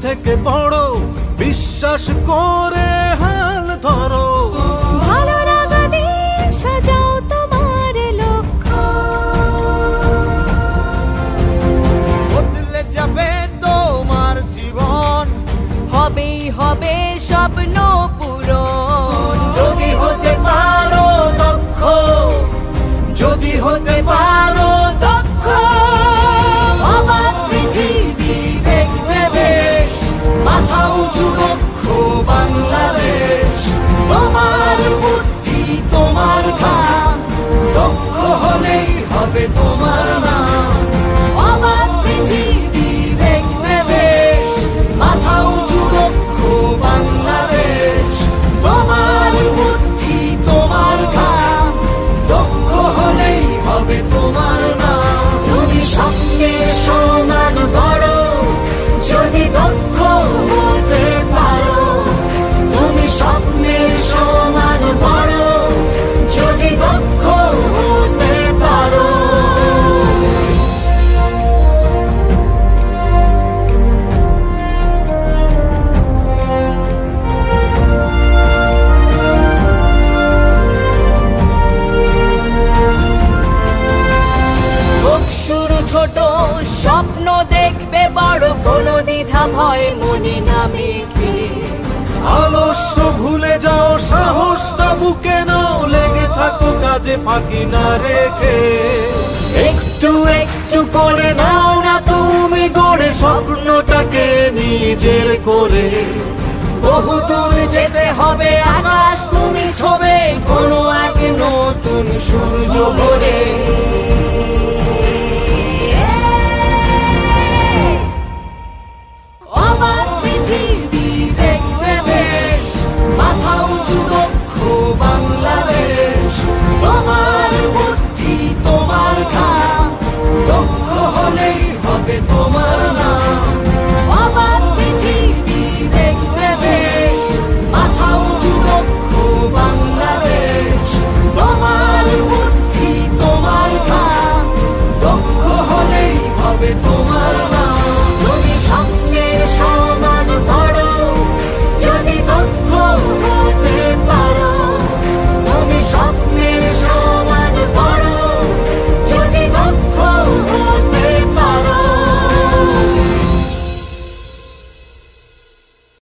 থেকে বড় বিশ্বাস করে হাল ধরো, ভালো লাগা দিয়ে সাজাও তোমার লক্ষ্য, বদলে যাবে তোমার জীবন, হবেই হবে স্বপ্ন পূরণ। যদি হতে পারো দক্ষ, যদি হতে পারো দক্ষ, অবাক পৃথিবী দেখবে বেশ, মাথা উঁচু দক্ষ বাংলাদেশ। তোমার বুদ্ধি তোমার ঘাম, দক্ষ হলেই হবে তোমার নাম। অবাক পৃথিবী দেখবে বেশ, মাথা উঁচু দক্ষ বাংলাদেশ। তোমার বুদ্ধি তোমার ঘাম, দক্ষ হলেই হবে তোমার নাম। তুমি স্বপ্নের সমান বড়, যদি দক্ষ হতে পারো। তুমি স্বপ্নের সমান বড়, যদি দক্ষ হতে পারো। হোক শুরু ছোট, স্বপ্ন দেখবে বড়, কোনো দ্বিধা ভয় মনে না মেখে। আলস্য ভুলে যাও, সাহসটা বুকে নাও, লেগে থাকো কাজে ফাঁকি না রেখে। একটু একটু করে নাও না তুমি গড়ে স্বপ্নটাকে নিজের করে। বহু দূর যেতে হবে, আকাশ তুমি ছবে, কোনো এক নতুন সূর্য ভরে। অবাক পৃথিবী দেখবে বেশ, মাথা উঁচু দক্ষ বাংলাদেশ। তোমার বুদ্ধি তোমার ঘাম, দক্ষ হলেই হবে তোমার নাম। অবাক পৃথিবী দেখবে বেশ, মাথা উঁচু দক্ষ বাংলাদেশ। তোমার বুদ্ধি তোমার ঘাম, দক্ষ হলেই হবে তোমার